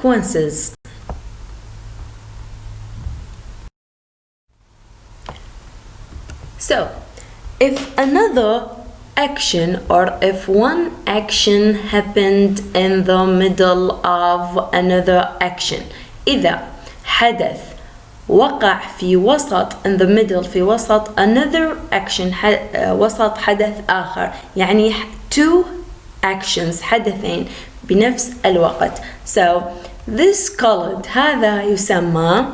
sequences. So, if another action or if one action happened in the middle of another action. إذا حدث وقع في وسط in the middle في وسط another action وسط حدث آخر، يعني two actions حدثين بنفس الوقت. So this colored هذا يسمى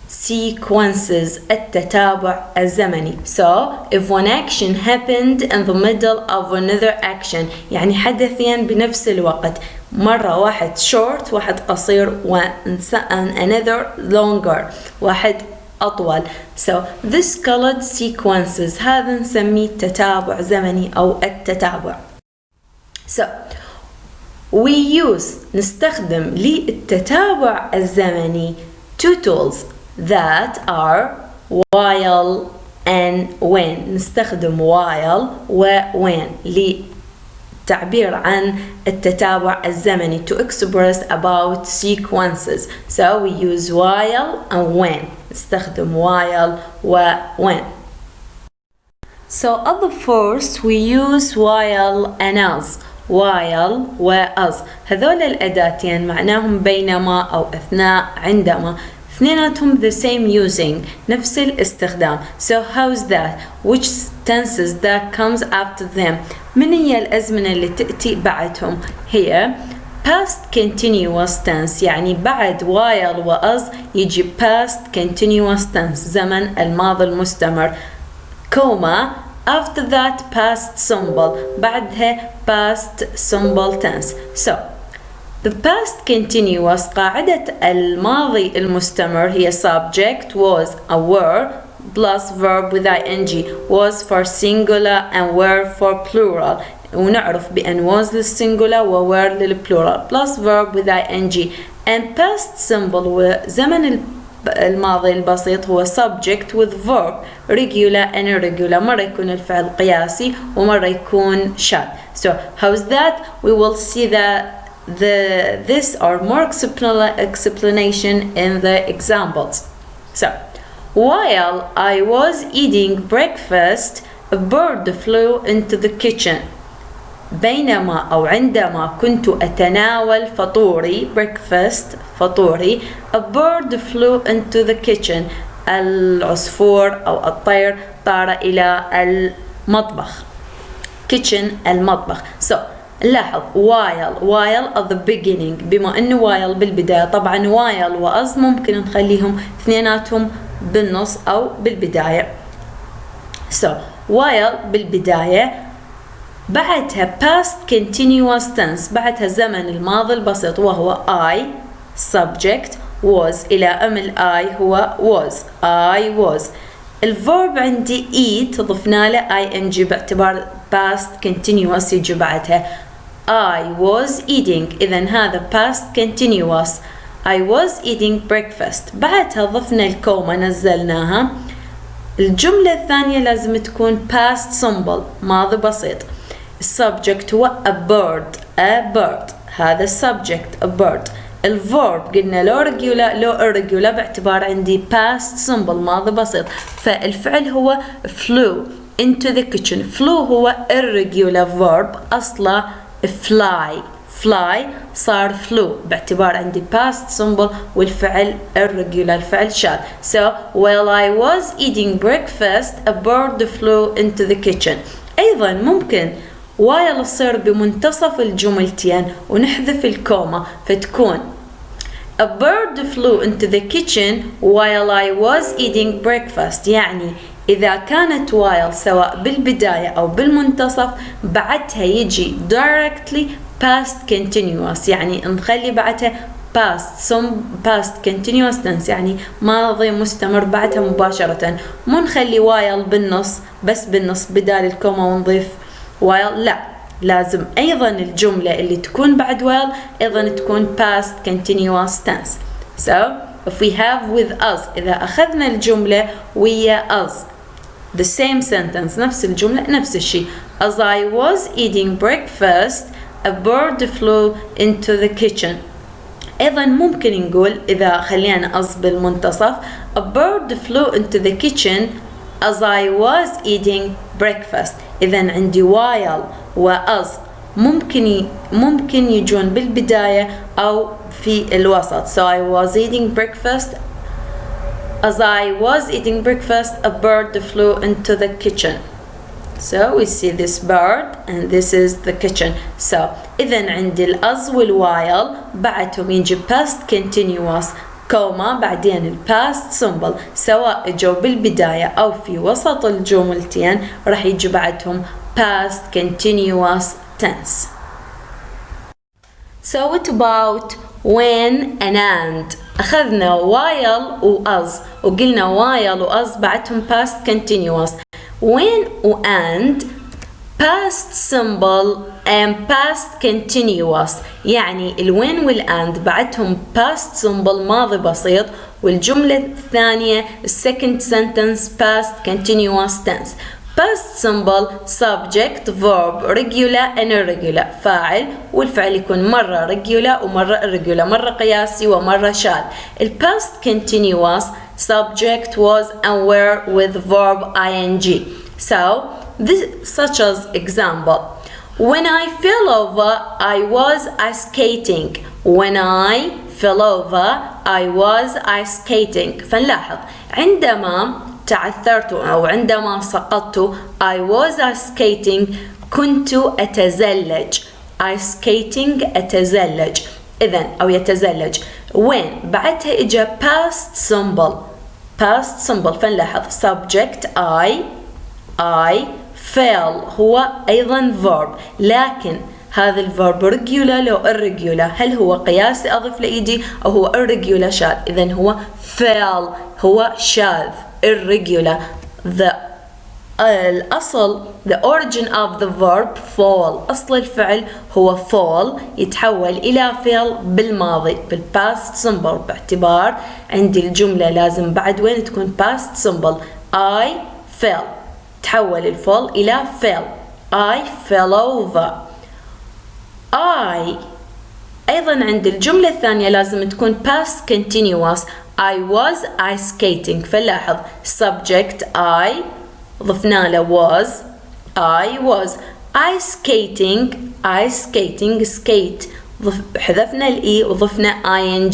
sequences التتابع الزمني. So if one action happened in the middle of another action يعني حدثين بنفس الوقت، مرة واحد short واحد قصير and another longer واحد أطول. So this colored sequences هذا نسميه تتابع زمني أو التتابع. So we use نستخدم للتتابع الزمني two tools that are while and when. نستخدم while و when للتعبير عن التتابع الزمني to express about sequences. So we use while and when. نستخدم while و when. So at the first we use while and as. while و as هذول الأداتين معناهم بينما أو أثناء عندما، اثنيناتهم the same using نفس الاستخدام. So how's that? Which tenses that comes after them? من هي الأزمنة اللي تأتي بعدهم؟ هي past continuous tense، يعني بعد while و as يجي past continuous tense زمن الماضي المستمر، كوما after that past simple بعدها past simple tense. So the past continuous قاعدة الماضي المستمر هي subject was a were plus verb with ing. was for singular and were for plural، ونعرف بأن was للسنجولار و were للبلورال plus verb with ing. and past simple وزمن الماضي البسيط هو subject with verb regular and irregular، مرة يكون الفعل قياسي ومرة يكون شاذ. So how's that? We will see that this or more explanation in the examples. So while I was eating breakfast a bird flew into the kitchen. بينما أو عندما كنت أتناول فطوري breakfast فطوري a bird flew into the kitchen. العصفور أو الطير طار إلى المطبخ. kitchen المطبخ. So لاحظ while at the beginning، بما انه while بالبداية، طبعا while و as ممكن نخليهم اثنيناتهم بالنص او بالبداية. So while بالبداية بعدها past continuous tense، بعدها زمن الماضي البسيط وهو I subject was إلى I هو was I was. الverb عندي eat ضفنا له ing باعتبار past continuous يجي بعدها I was eating، إذن هذا past continuous. I was eating breakfast. بعدها ضفنا الكومة نزلناها. الجملة الثانية لازم تكون past simple ماضي بسيط. السبجكت هو a bird هذا subject a bird. الverb قلنا لو regular لو irregular باعتبار عندي past simple ماضي بسيط، فالفعل هو flew into the kitchen. flew هو irregular verb أصله fly صار flew باعتبار عندي past simple والفعل irregular الفعل شاذ. So while I was eating breakfast a bird flew into the kitchen. أيضا ممكن while تصير بمنتصف الجملتين ونحذف الكومة فتكون a bird flew into the kitchen while I was eating breakfast. يعني إذا كانت while سواء بالبداية أو بالمنتصف بعدها يجي directly past continuous، يعني نخلي بعدها past continuous tense يعني ماضي مستمر بعدها مباشرة، مو نخلي while بالنص بس بالنص بدال الكومة ونضيف while، لا لازم أيضا الجملة اللي تكون بعد while أيضا تكون past continuous tense. So if we have with us إذا أخذنا الجملة ويا us the same sentence نفس الجملة نفس الشيء. As I was eating breakfast a bird flew into the kitchen. أيضا ممكن نقول إذا خلينا أص بالمنتصف a bird flew into the kitchen as I was eating breakfast. إذا عندي while وas ممكن يجون بالبداية أو في الوسط. So I was eating breakfast. As I was eating breakfast, a bird flew into the kitchen. So we see this bird and this is the kitchen. So إذا عندي الأز والوايل بعدهم يجي past continuous كوما بعدين الباست symbol، سواء جو بالبداية أو في وسط الجملتين راح يجي بعدهم past continuous tense. So what about when and أخذنا while وas وقلنا while وas بعدهم past continuous. when and past symbol and past continuous، يعني الوين والand بعدهم past symbol ماضي بسيط، والجملة الثانية second sentence past continuous tense. past symbol subject verb regular and irregular، فاعل والفعل يكون مرة regular ومرة irregular، مرة قياسي ومرة شاذ. past continuous subject was and were with verb ing. So this such as example, when I fell over I was ice skating. when I fell over I was ice skating. فنلاحظ عندما تعثرت أو عندما سقطت I was ice skating كنت أتزلج. ice skating أتزلج إذن أو يتزلج. when بعدها إجا past symbol فنلاحظ subject I fell هو أيضا verb، لكن هذا الverb regular لو irregular، هل هو قياسي أضيف لإيدي أو هو irregular شاذ؟ إذن هو fell هو شاذ irregular. الأصل the origin of the verb fall، أصل الفعل هو fall يتحول إلى fell بالماضي بالpast symbol، باعتبار عندي الجملة لازم بعد وين تكون past symbol. I fell تحول الفول إلى fell. I fell over. I أيضا عند الجملة الثانية لازم تكون past continuous. I was ice skating. فلاحظ subject I ضفنا له was. I was ice skating skate حذفنا الإي وضفنا ing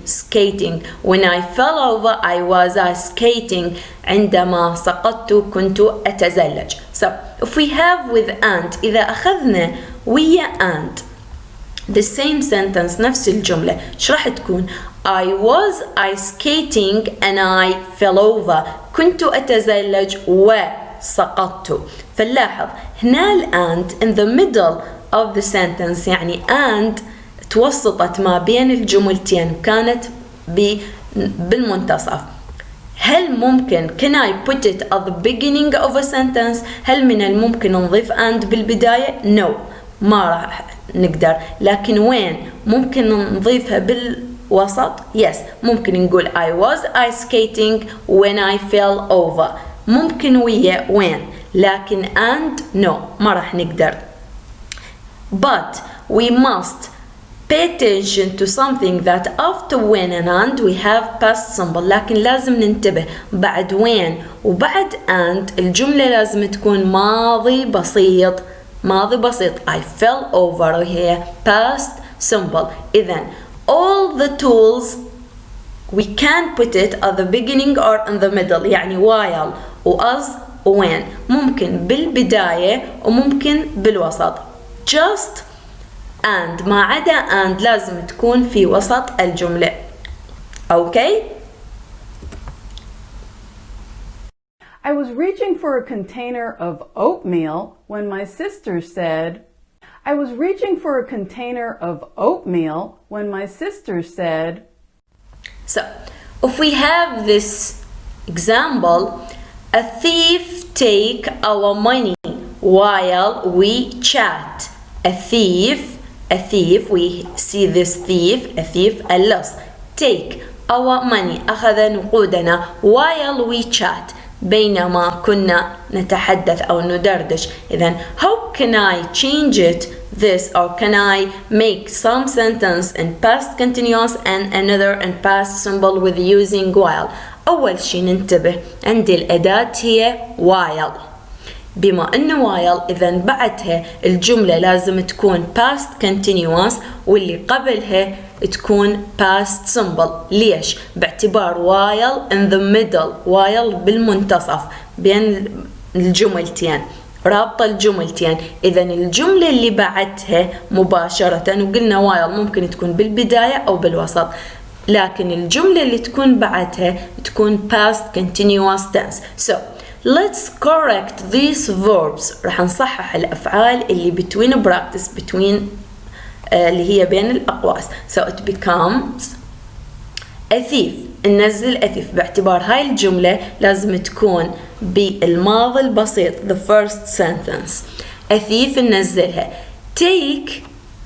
skating. when I fell over I was ice skating. عندما سقطت كنت أتزلج. So if we have with and إذا أخذنا ويا and the same sentence نفس الجملة ايش راح تكون؟ I was ice skating and I fell over. كنت أتزلج وسقطت. فنلاحظ هنا and in the middle of the sentence، يعني and توسطت ما بين الجملتين كانت بالمنتصف. هل ممكن can I put it at the beginning of a sentence؟ هل من الممكن نضيف and بالبداية؟ no ما راح نقدر. لكن وين ممكن نضيفها بالوسط؟ yes ممكن نقول I was ice skating when I fell over. ممكن ويا وين، لكن and no ما راح نقدر. But we must pay attention to something that after when and we have past symbol. لكن لازم ننتبه بعد when وبعد and الجملة لازم تكون ماضي بسيط. I fell over وهي past symbol. إذن all the tools we can put it at the beginning or in the middle، يعني while وas when ممكن بالبداية وممكن بالوسط. just and ما عدا and لازم تكون في وسط الجملة. okay. I was reaching for a container of oatmeal when my sister said, I was reaching for a container of oatmeal when my sister said. So if we have this example, a thief take our money while we chat. A thief, we see this thief, a thief, a loss. Take our money أخذ نقودنا while we chat بينما كنا نتحدث أو ندردش. إذن how can I change it this, or can I make some sentence in past continuous and another in past simple with using while. أول شي ننتبه عندي الأداة هي while. بما أنه while إذا بعدها الجملة لازم تكون past continuous واللي قبلها تكون past simple. ليش؟ باعتبار while in the middle، while بالمنتصف بين الجملتين، رابطة الجملتين. إذا الجملة اللي بعدها مباشرة، وقلنا while ممكن تكون بالبداية أو بالوسط، لكن الجملة اللي تكون بعدها تكون past continuous tense. So let's correct these verbs. راح نصحح الأفعال اللي between practice between اللي هي بين الأقواس. So it becomes a thief. ننزل a thief باعتبار هاي الجملة لازم تكون بالماضي البسيط the first sentence. a thief ننزلها. take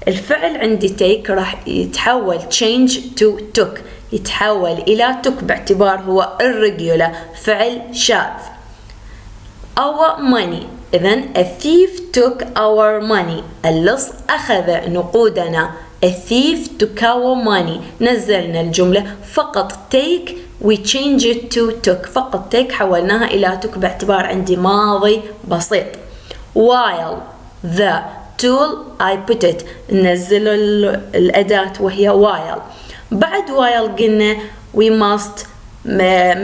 الفعل عندي take راح يتحول change to took، يتحول إلى took باعتبار هو irregular فعل شاذ. our money إذن a thief took our money، اللص أخذ نقودنا. a thief took our money، نزلنا الجملة فقط take we change it to took، فقط take حولناها إلى took باعتبار عندي ماضي بسيط. while the tool I put it، ننزل الأداة وهي while. بعد while قلنا we must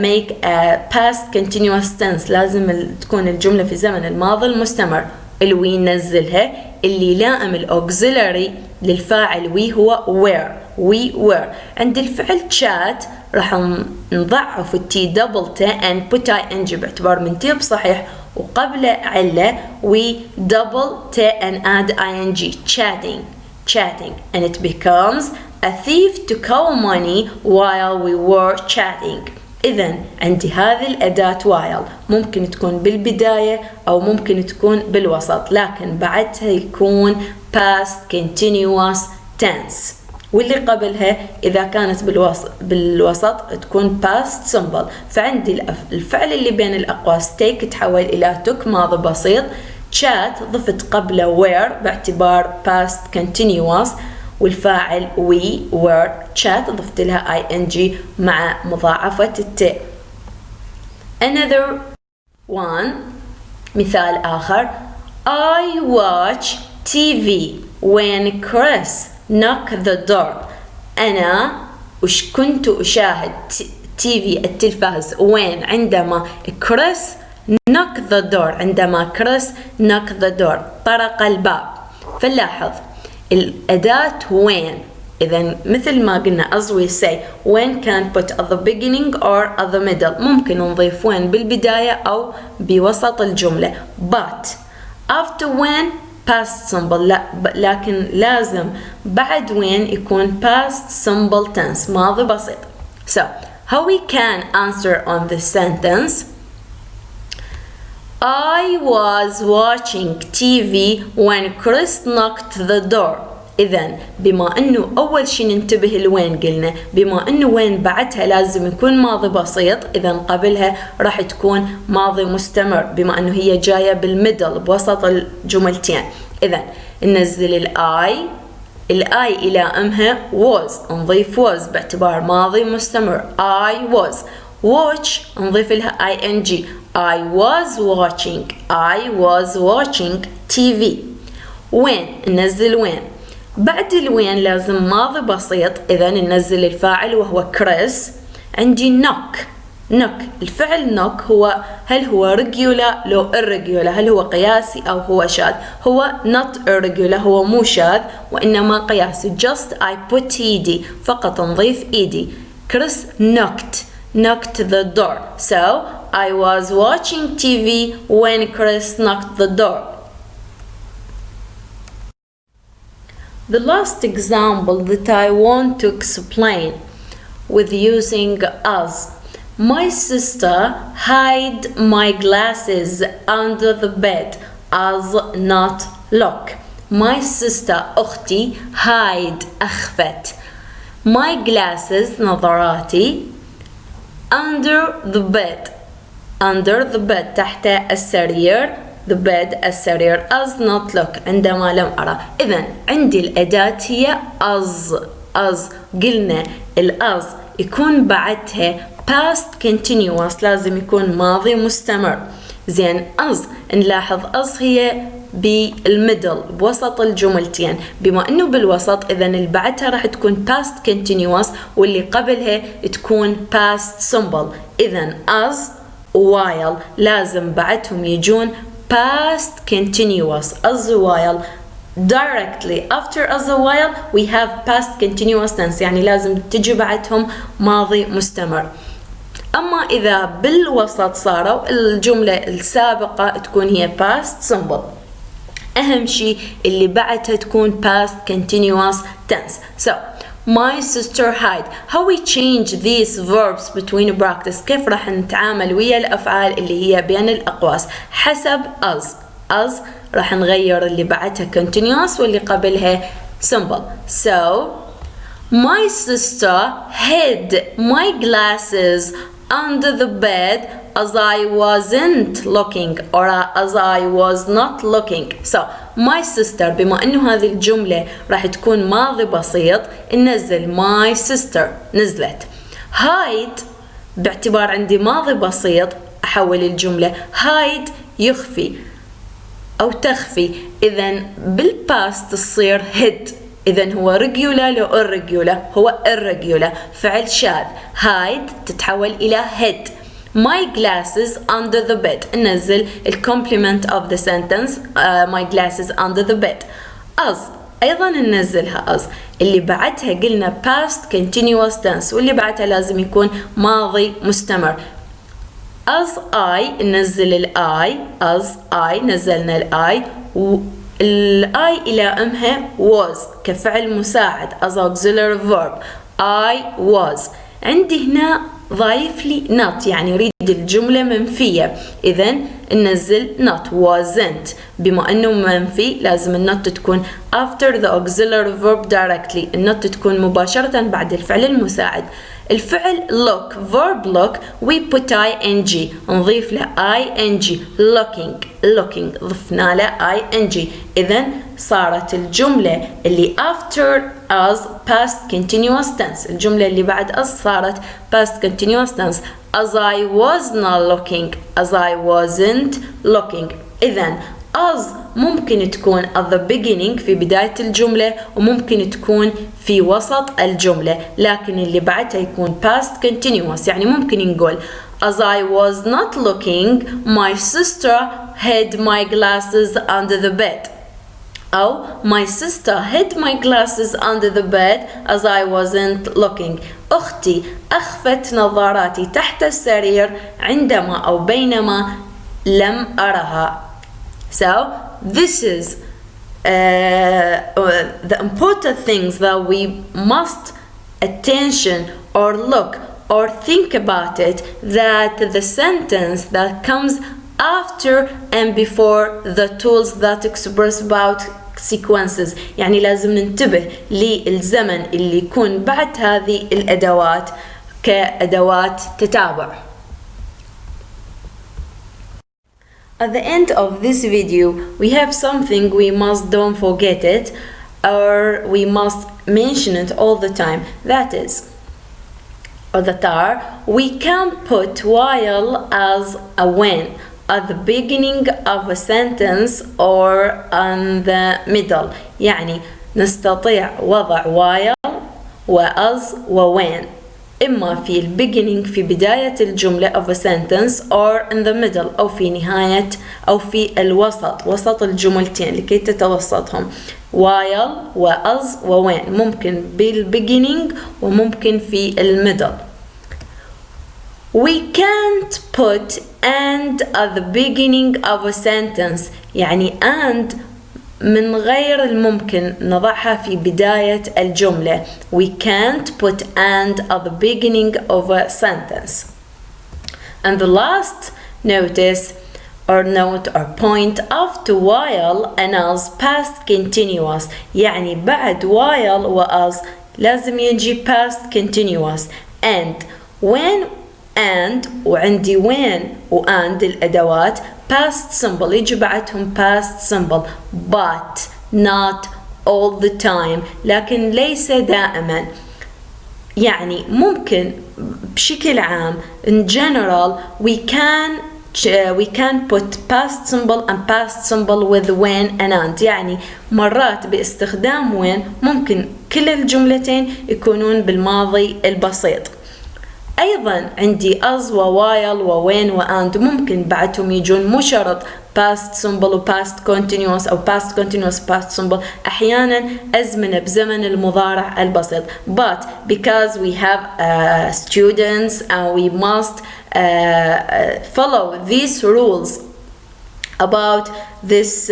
make a past continuous tense، لازم تكون الجملة في زمن الماضي المستمر. الوي ننزلها، اللي لائم الauxiliary للفاعل وي هو were، we were. عند الفعل chat راح نضعف التي دبل تا and put ing باعتبار من تيب صحيح وقبل علة we double تا and add ing chatting and it becomes a thief took our money while we were chatting. إذن عندي هذه الأداة while ممكن تكون بالبداية أو ممكن تكون بالوسط، لكن بعدها يكون past continuous tense، واللي قبلها إذا كانت بالوسط تكون past simple. فعندي الفعل اللي بين الأقواس take تحول إلى took ماضي بسيط، chat ضفت قبله were باعتبار past continuous، والفاعل we were chat ضفت لها ing مع مضاعفة الت. another one مثال آخر I watch TV when Chris knocked the door. أنا كنت أشاهد TV التلفاز when عندما كريس knock the door، عندما كريس knock the door طرق الباب. فنلاحظ الأداة when، إذا مثل ما قلنا as we say when can put at the beginning or at the middle، ممكن نضيف when بالبداية أو بوسط الجملة. but after when past simple، لا لكن لازم بعد when يكون past simple tense ماضي بسيط. so how we can answer on this sentence؟ I was watching TV when Chris knocked the door. إذن بما أنه أول شي ننتبه لوين قلنا، بما أنه وين بعدها لازم يكون ماضي بسيط، إذن قبلها راح تكون ماضي مستمر بما أنه هي جاية بالميدل بوسط الجملتين. إذن ننزل الآي إلى أمها was، نضيف was باعتبار ماضي مستمر. I was. watch نضيف لها ing. I was watching TV. when ننزل when. بعد الوين لازم ماضي بسيط، إذا ننزل الفاعل وهو كريس. عندي knock الفعل knock هو هل هو regular لو irregular، هل هو قياسي أو هو شاذ؟ هو not irregular، هو مو شاذ وإنما قياسي. just I put ed، فقط نضيف ed. كريس knocked the door. so I was watching TV when Chris knocked the door. The last example that I want to explain with using as. My sister hid my glasses under the bed as not lock. My sister أختي hide أخفت my glasses نظاراتي under the bed تحت السرير the bed السرير. as not look عندما لم أرى. إذن عندي الأداة هي as قلنا الأز يكون بعدها past continuous لازم يكون ماضي مستمر. زين as نلاحظ as هي بالميدل بوسط الجملتين، بما انه بالوسط اذا اللي بعدها راح تكون past continuous واللي قبلها تكون past simple. اذا as while لازم بعدهم يجون past continuous. as while directly after as a while we have past continuous tense يعني لازم تجي بعدهم ماضي مستمر. أما إذا بالوسط صاروا الجملة السابقة تكون هي past simple. أهم شيء اللي بعدها تكون past continuous tense. So my sister hide. How we change these verbs between practice. كيف راح نتعامل ويا الأفعال اللي هي بين الأقواس حسب as راح نغير اللي بعدها continuous واللي قبلها simple. So my sister hid my glasses under the bed as I wasn't looking or as I was not looking. So my sister بما انه هذه الجملة راح تكون ماضي بسيط ننزل my sister نزلت. hide باعتبار عندي ماضي بسيط احول الجملة hide يخفي او تخفي. اذا بالباست تصير hid. إذن هو regular لو irregular هو irregular فعل شاذ. hide تتحول إلى hid. my glasses under the bed ننزل complement of the sentence my glasses under the bed. as أيضا ننزلها as اللي بعدها قلنا past continuous tense واللي بعدها لازم يكون ماضي مستمر. as I ننزل as I نزلنا I الآي إلى أمها was كفعل مساعد as auxiliary verb. I was. عندي هنا ضايف لي not يعني يريد الجملة منفية. إذن ننزل not wasn't. بما أنه منفي لازم النوت تكون after the auxiliary verb directly. النوت تكون مباشرة بعد الفعل المساعد. الفعل look verb look we put ing نضيف له ing. looking ضفنا له ing. إذن صارت الجملة اللي after as past continuous tense. الجملة اللي بعد as صارت past continuous tense. as I was not looking as I wasn't looking. إذن as ممكن تكون at the beginning في بداية الجملة وممكن تكون في وسط الجملة، لكن اللي بعدها يكون past continuous. يعني ممكن نقول as I was not looking my sister hid my glasses under the bed. أو my sister hid my glasses under the bed as I wasn't looking. أختي أخفت نظاراتي تحت السرير عندما أو بينما لم أرها. So this is the important things that we must attention or look or think about it, that the sentence that comes after and before the tools that express about sequences. يعني لازم ننتبه للزمن اللي يكون بعد هذه الأدوات كأدوات تتابع. At the end of this video, we have something we don't forget it, or we must mention it all the time. That is, or that are, we can put while as a when at the beginning of a sentence or in the middle. يعني نستطيع وضع while وas وwhen إما في beginning في بداية الجملة of a sentence or in the middle أو في نهاية أو في الوسط وسط الجملتين لكي تتوسطهم. while وas وwhen ممكن beginning وممكن في middle. We can't put and at the beginning of a sentence. يعني and من غير الممكن نضعها في بداية الجملة. We can't put and at the beginning of a sentence. And the last notice or note or point after while and as past continuous. يعني بعد while و as لازم يجي past continuous. And when and وعندي when and الأدوات past simple يجي بعدهم past simple but not all the time لكن ليس دائما. يعني ممكن بشكل عام in general we can put past simple and past simple with when and. يعني مرات باستخدام when ممكن كل الجملتين يكونون بالماضي البسيط. أيضا عندي as و while و when و and ممكن بعدهم يجون مو شرط past simple و past continuous أو past continuous past simple. أحيانا أزمنة بزمن المضارع البسيط but because we have students and we must follow these rules about this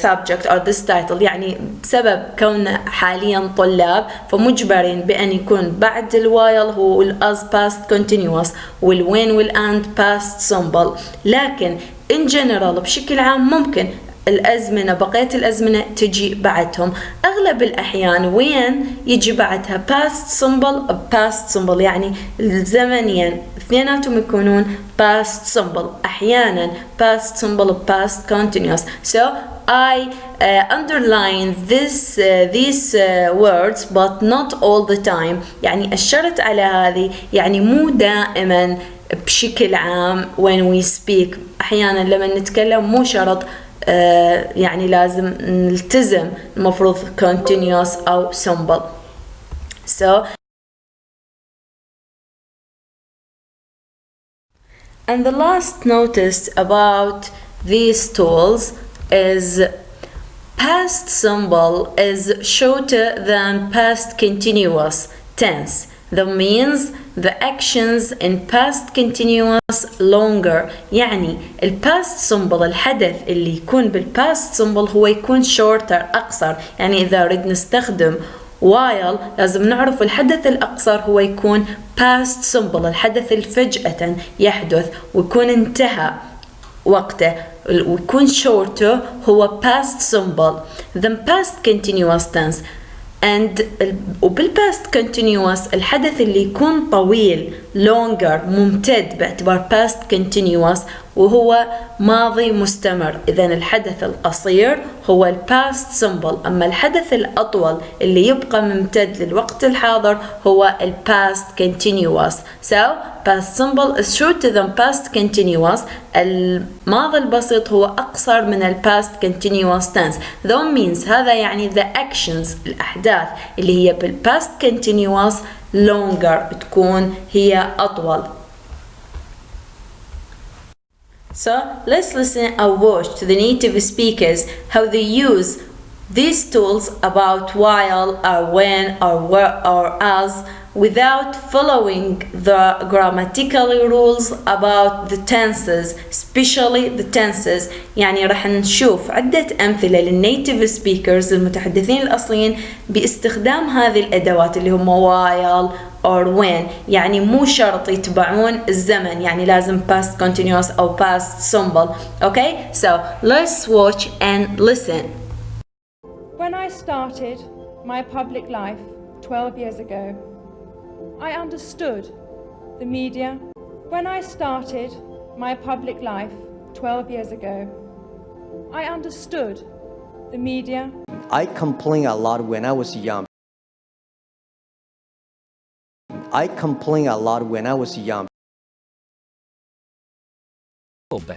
subject or this title. يعني بسبب كوننا حاليا طلاب فمجبرين بأن يكون بعد الوايل هو as past continuous والوين والand past simple. لكن in general بشكل عام ممكن الأزمنة بقية الأزمنة تجي بعدهم. أغلب الأحيان when يجي بعدها past simple past simple يعني الزمنيا اثنيناتهم يكونون past simple. أحيانا past simple past continuous. So I underline these words but not all the time. يعني أشرت على هذه يعني مو دائما بشكل عام when we speak. أحيانا لما نتكلم مو شرط يعني لازم نلتزم المفروض continuous أو simple. So and the last notice about these tools is past simple is shorter than past continuous tense. That means the actions in past continuous longer. يعني past simple الحدث اللي يكون بالpast simple هو يكون shorter أقصر. يعني إذا أريد نستخدم while لازم نعرف الحدث الأقصر هو يكون past simple الحدث اللي فجأة يحدث ويكون انتهى وقته ويكون shorter هو past simple. then past continuous tense and وبالpast continuous الحدث اللي يكون طويل longer ممتد باعتبار past continuous وهو ماضي مستمر. إذا الحدث القصير هو past simple أما الحدث الأطول اللي يبقى ممتد للوقت الحاضر هو past continuous. So past simple is shorter than past continuous. الماضي البسيط هو أقصر من past continuous tense. That means هذا يعني the actions الأحداث اللي هي بالpast continuous longer تكون هي أطول. So let's listen and watch to the native speakers how they use these tools about while or when or where or as without following the grammatical rules about the tenses, especially the tenses. يعني راح نشوف عدة أمثلة للنيتيف speakers المتحدثين الأصليين باستخدام هذه الأدوات اللي هم while or when. يعني مو شرط يتبعون الزمن يعني لازم past continuous أو past simple. Okay, so let's watch and listen. When I started my public life 12 years ago, I understood the media. When I started my public life 12 years ago, I understood the media. I complained a lot when I was young. I complained a lot when I was young.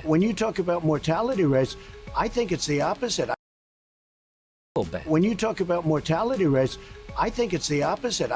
When you talk about mortality rates, I think it's the opposite. When you talk about mortality rates, I think it's the opposite.